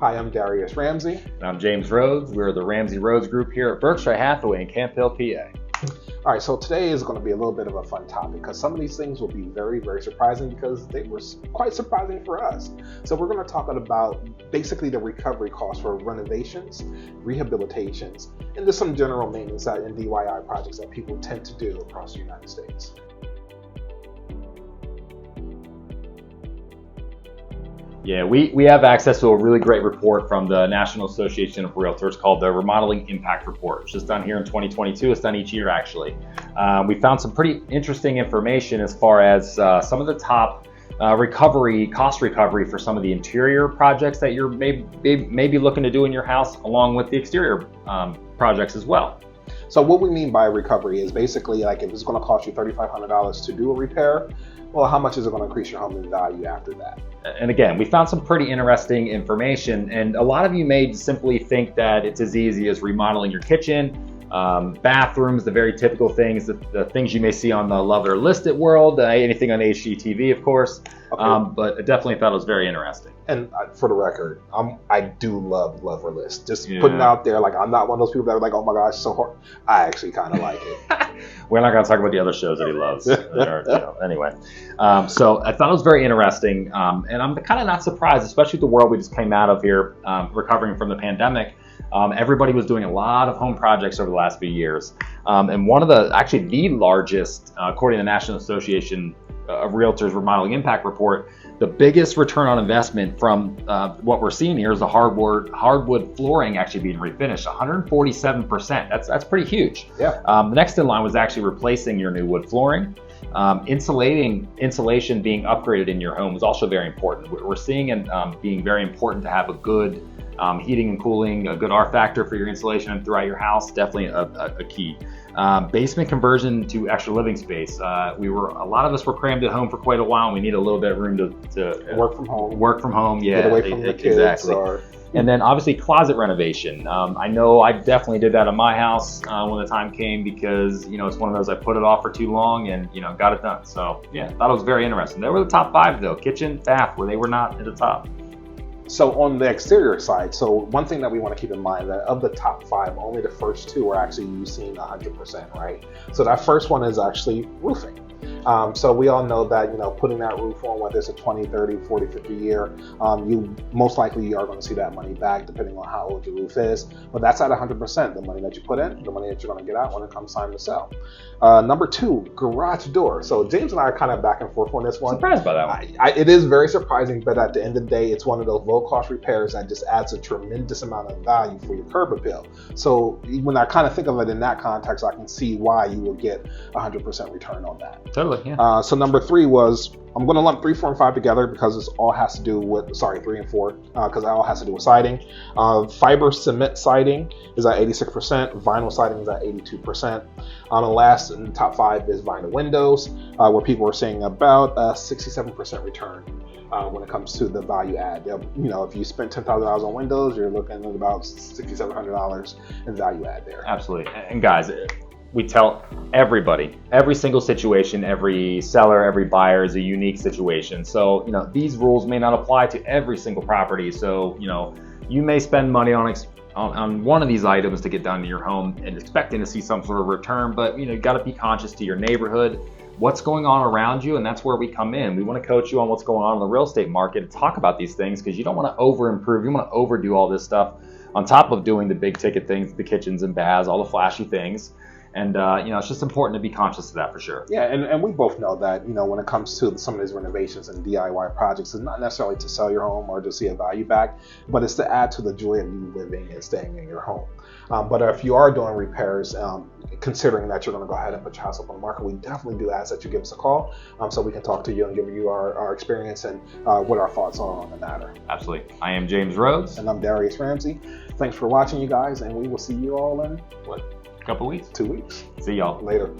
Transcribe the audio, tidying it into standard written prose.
Hi, I'm Darius Ramsey. And I'm James Rhoads. We're the Ramsey Rhoads group here at Berkshire Hathaway in Camp Hill, PA. All right, so today is going to be a little bit of a fun topic because some of these things will be very, very surprising because they were quite surprising for us. So we're going to talk about basically the recovery costs for renovations, rehabilitations, and just some general maintenance and DIY projects that people tend to do across the United States. Yeah, we have access to a really great report from the National Association of Realtors called the Remodeling Impact Report, which is done here in 2022. It's done each year, actually. We found some pretty interesting information as far as some of the top cost recovery for some of the interior projects that you're maybe looking to do in your house, along with the exterior projects as well. So what we mean by recovery is basically like if it's going to cost you $3,500 to do a repair, well, how much is it going to increase your home in value after that? And again, we found some pretty interesting information, and a lot of you may simply think that it's as easy as remodeling your kitchen, bathrooms, the very typical things, the things you may see on the Love It or List It world, anything on HGTV, of course. Okay. But I definitely thought it was very interesting. And for the record, I do love Love or List. Just putting it out there, like I'm not one of those people that are like, oh my gosh, so hard. I actually kind of like it. We're not going to talk about the other shows that he loves. Anyway, so I thought it was very interesting, and I'm kind of not surprised, especially with the world we just came out of here, recovering from the pandemic. Everybody was doing a lot of home projects over the last few years, and one of the largest, according to the National Association of Realtors Remodeling Impact Report, the biggest return on investment from what we're seeing here is the hardwood flooring actually being refinished, 147%. That's pretty huge. Yeah. The next in line was actually replacing your new wood flooring. Insulation being upgraded in your home is also very important. We're seeing it being very important to have a good heating and cooling, a good R factor for your insulation throughout your house, definitely a key. Basement conversion to extra living space. A lot of us were crammed at home for quite a while, and we need a little bit of room to work from home. Yeah, get away from the kids. Exactly. And then obviously closet renovation. I know I definitely did that in my house when the time came because it's one of those I put it off for too long and got it done. So yeah, thought it was very interesting. They were the top 5 though, kitchen, bath, where they were not at the top. So on the exterior side, so one thing that we want to keep in mind that of the top 5, only the first 2 are actually using 100%, right? So that first one is actually roofing. So we all know that, putting that roof on, whether it's a 20, 30, 40, 50 year, you most likely are going to see that money back depending on how old your roof is. But that's at 100%, the money that you put in, the money that you're going to get out when it comes time to sell. Number 2, garage door. So James and I are kind of back and forth on this one. Surprised by that one. It is very surprising, but at the end of the day, it's one of those low-cost repairs that just adds a tremendous amount of value for your curb appeal. So when I kind of think of it in that context, I can see why you will get 100% return on that. Totally, yeah. So number 3 was, I'm going to lump 3, 4, and 5 together because it all has to do with, 3 and 4, because it all has to do with siding. Fiber cement siding is at 86%, vinyl siding is at 82%. And last in the top 5 is vinyl windows, where people are saying about a 67% return when it comes to the value add. If you spent $10,000 on windows, you're looking at about $6,700 in value add there. Absolutely. And guys, we tell everybody, every single situation, every seller, every buyer is a unique situation. So, these rules may not apply to every single property. So, you may spend money on one of these items to get done to your home and expecting to see some sort of return, but you got to be conscious to your neighborhood, what's going on around you, and that's where we come in. We want to coach you on what's going on in the real estate market and talk about these things because you don't want to over improve, you want to overdo all this stuff on top of doing the big ticket things, the kitchens and baths, all the flashy things. And, it's just important to be conscious of that for sure. Yeah, and we both know that, when it comes to some of these renovations and DIY projects, it's not necessarily to sell your home or to see a value back, but it's to add to the joy of you living and staying in your home. But if you are doing repairs, considering that you're going to go ahead and put your house up on the market, we definitely do ask that you give us a call so we can talk to you and give you our experience and what our thoughts are on the matter. Absolutely. I am James Rhoads. And I'm Darius Ramsey. Thanks for watching, you guys, and we will see you all in, Couple weeks? 2 weeks. See y'all later.